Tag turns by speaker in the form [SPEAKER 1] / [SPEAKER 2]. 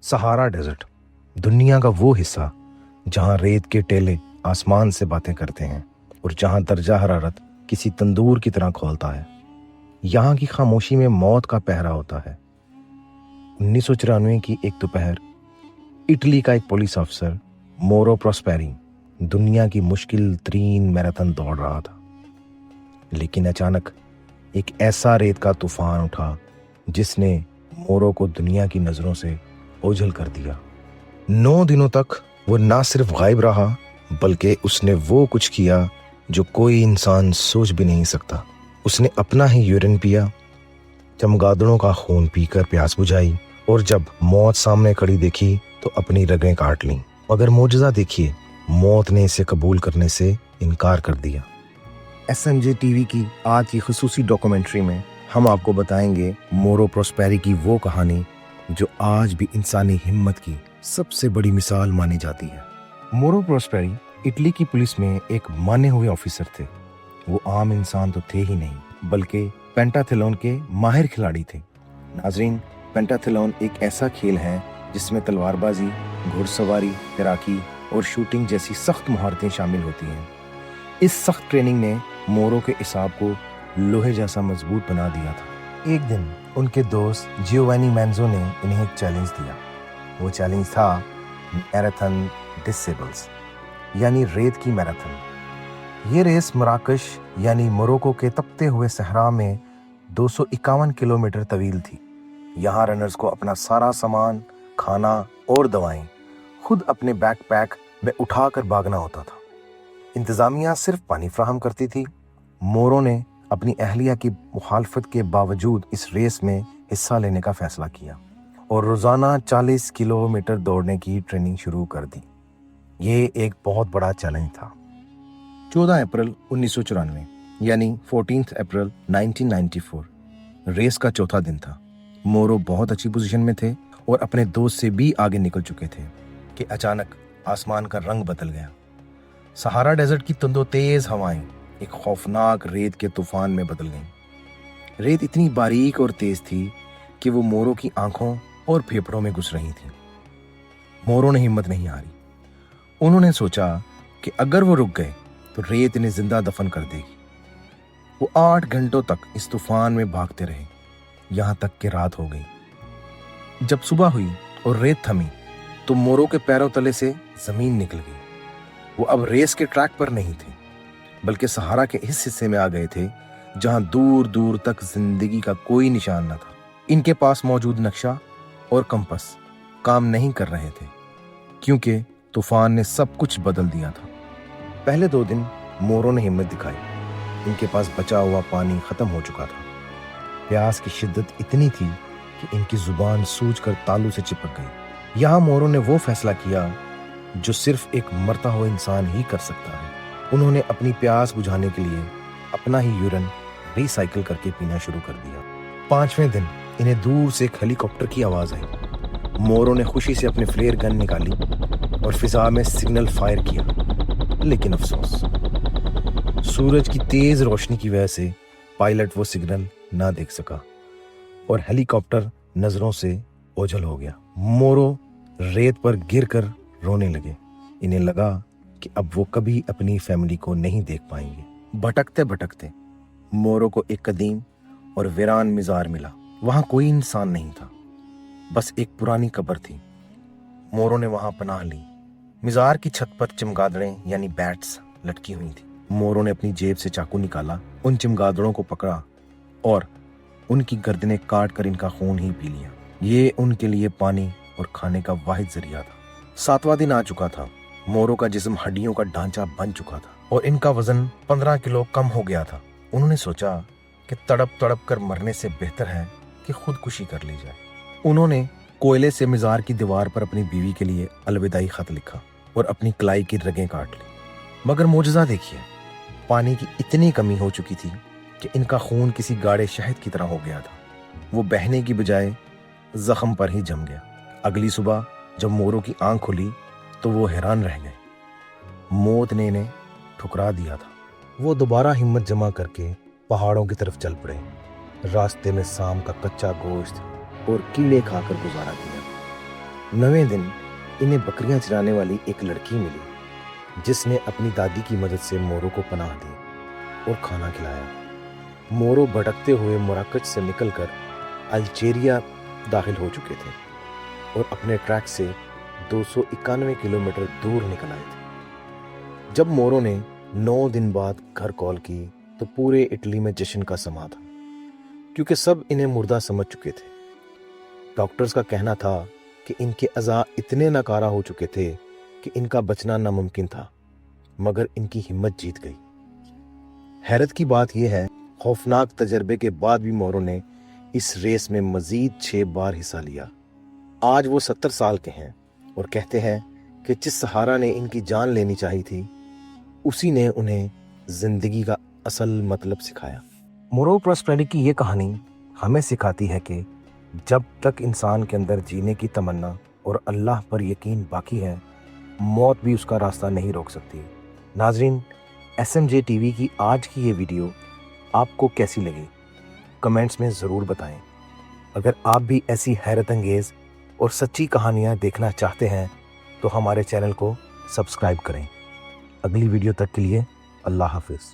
[SPEAKER 1] Sahara desert, दुनिया का वो हिस्सा जहां रेत के टेले आसमान से बातें करते हैं और जहां दर्जा हरारत किसी तंदूर की तरह खौलता है। यहाँ की खामोशी में मौत का पहरा होता है। 1994 की एक दोपहर इटली का एक पुलिस अफसर मोरो प्रोस्पेरी दुनिया की मुश्किल तरीन मैराथन दौड़ रहा था, लेकिन अचानक एक ऐसा रेत का तूफान उठा जिसने मोरो को दुनिया की नजरों से ओझल कर दिया। 9 दिनों तक वो ना सिर्फ गायब रहा बल्कि उसने वो कुछ किया जो कोई इंसान सोच भी नहीं सकता। उसने अपना ही यूरिन पिया, चमगादड़ों का खून पीकर प्यास बुझाई और जब मौत सामने खड़ी देखी तो अपनी रगें काट लीं। मगर मौजज़ा देखिए, मौत ने इसे कबूल करने से इनकार कर दिया। SMJ टीवी की आज की खुसूसी डॉक्यूमेंट्री में हम आपको बताएंगे मोरो प्रोस्पेरी की वो कहानी जो आज भी इंसानी हिम्मत की सबसे बड़ी मिसाल मानी जाती है। मोरो प्रोस्पेरी इटली की पुलिस में एक माने हुए ऑफिसर थे। वो आम इंसान तो थे ही नहीं बल्कि पेंटाथलॉन के माहिर खिलाड़ी थे। नाजरीन, पेंटाथलॉन एक ऐसा खेल है जिसमें तलवारबाजी, घुड़सवारी, तैराकी और शूटिंग जैसी सख्त महारतें शामिल होती हैं। इस सख्त ट्रेनिंग ने मोरो के इसाब को लोहे जैसा मजबूत बना दिया था। एक दिन उनके दोस्त जियोवानी मैंजो ने इन्हें एक चैलेंज दिया। वो चैलेंज था मैराथन डिसेबल्स यानी रेत की मैराथन। ये रेस मराकश यानी मोरक्को के तपते हुए सहरा में 251 किलोमीटर तवील थी। यहाँ रनर्स को अपना सारा सामान, खाना और दवाएं खुद अपने बैकपैक में उठाकर भागना होता था। इंतजामिया सिर्फ पानी फ्राहम करती थी। मोरो ने अपनी अहलिया की मुखालफत के बावजूद इस रेस में हिस्सा लेने का फैसला किया और रोजाना 40 किलोमीटर दौड़ने की ट्रेनिंग शुरू कर दी। ये एक बहुत बड़ा चैलेंज था। 14 अप्रैल 1994 यानी 14 अप्रैल 1994 रेस का चौथा दिन था। मोरो बहुत अच्छी पोजीशन में थे और अपने दोस्त से भी आगे निकल चुके थे कि अचानक आसमान का रंग बदल गया। सहारा डेजर्ट की तंदो तेज हवाएं एक खौफनाक रेत के तूफान में बदल गईं। रेत इतनी बारीक और तेज थी कि वो मोरो की आंखों और फेफड़ों में घुस रही थी। मोरो ने हिम्मत नहीं हारी। उन्होंने सोचा कि अगर वो रुक गए तो रेत इन्हें जिंदा दफन कर देगी। वो 8 घंटों तक इस तूफान में भागते रहे, यहां तक कि रात हो गई। जब सुबह हुई और रेत थमी तो मोरो के पैरों तले से जमीन निकल गई। वो अब रेस के ट्रैक पर नहीं थे बल्कि सहारा के इस हिस्से में आ गए थे जहां दूर दूर तक जिंदगी का कोई निशान न था। इनके पास मौजूद नक्शा और कंपास काम नहीं कर रहे थे क्योंकि तूफान ने सब कुछ बदल दिया था। पहले 2 दिन मोरो ने हिम्मत दिखाई। इनके पास बचा हुआ पानी खत्म हो चुका था। प्यास की शिद्दत इतनी थी कि इनकी जुबान सूजकर तालू से चिपक गई। यहाँ मोरो ने वो फैसला किया जो सिर्फ एक मरता हुआ इंसान ही कर सकता है। उन्होंने अपनी प्यास बुझाने के लिए अपना ही यूरिन रिसाइकिल करके पीना शुरू कर दिया। 5वें दिन इन्हें दूर से एक हेलीकॉप्टर की आवाज आई। मोरो ने खुशी से अपने फ्लेयर गन निकाली और फिजा में सिग्नल फायर किया, लेकिन अफसोस, सूरज की तेज रोशनी की वजह से पायलट वो सिग्नल ना देख सका और हेलीकॉप्टर नजरों से ओझल हो गया। मोरो रेत पर गिरकर रोने लगे। इन्हें लगा कि अब वो कभी अपनी फैमिली को नहीं देख पाएंगे। भटकते भटकते मोरो को एक कदीम और वीरान मिजार मिला। वहां कोई इंसान नहीं था, बस एक पुरानी कब्र थी। मोरो ने वहां पनाह ली। मिजार की छत पर चमगादड़ें यानी बैट्स लटकी हुई थी। मोरो ने अपनी जेब से चाकू निकाला, उन चमगादड़ों को पकड़ा और उनकी गर्दनें काट कर इनका खून ही पी लिया। ये उनके लिए पानी और खाने का वाहिद जरिया था। 7वां दिन आ चुका था। मोरो का जिस्म हड्डियों का ढांचा बन चुका था और इनका वजन 15 किलो कम हो गया था। उन्होंने सोचा कि तड़प तड़प कर मरने से बेहतर है कि खुदकुशी कर ली जाए। उन्होंने कोयले से मिजार की दीवार पर अपनी बीवी के लिए अलविदाई खत लिखा और अपनी कलाई की रगें काट ली। मगर मौजज़ा देखिए, पानी की इतनी कमी हो चुकी थी कि इनका खून किसी गाढ़े शहद की तरह हो गया था। वो बहने की बजाय जख्म पर ही जम गया। अगली सुबह जब मोरो की आंख खुली तो वो हैरान रह गए। मौत ने इन्हें ठुकरा दिया था। वो दोबारा हिम्मत जमा करके पहाड़ों की तरफ चल पड़े। रास्ते में शाम का कच्चा गोश्त और कीड़े खाकर गुजारा किया। 9वें दिन इन्हें बकरियां चराने वाली एक लड़की मिली जिसने अपनी दादी की मदद से मोरो को पनाह दी और खाना खिलाया। मोरो भटकते हुए मराकश से निकलकर अल्जीरिया दाखिल हो चुके थे और अपने ट्रैक से 291 किलोमीटर दूर निकल आए थे। जब मोरो ने 9 दिन बाद घर कॉल की तो पूरे इटली में जश्न का समा था, क्योंकि सब इन्हें मुर्दा समझ चुके थे। डॉक्टर्स का कहना था कि इनके अज़ा इतने नकारा हो चुके थे कि इनका बचना नामुमकिन था, मगर इनकी हिम्मत जीत गई। हैरत की बात यह है, खौफनाक तजर्बे के बाद भी मोरो ने इस रेस में मजीद 6 बार हिस्सा लिया। आज वो 70 साल के हैं और कहते हैं कि जिस सहारा ने इनकी जान लेनी चाहिए थी, उसी ने उन्हें जिंदगी का असल मतलब सिखाया। मोरो प्रॉस्पेरिटी की ये कहानी हमें सिखाती है कि जब तक इंसान के अंदर जीने की तमन्ना और अल्लाह पर यकीन बाकी है, मौत भी उसका रास्ता नहीं रोक सकती। नाजरीन, SMJ TV की आज की ये वीडियो आपको कैसी लगी, कमेंट्स में ज़रूर बताएं। अगर आप भी ऐसी हैरत अंगेज़ और सच्ची कहानियाँ देखना चाहते हैं तो हमारे चैनल को सब्सक्राइब करें। अगली वीडियो तक के लिए अल्लाह हाफिज़।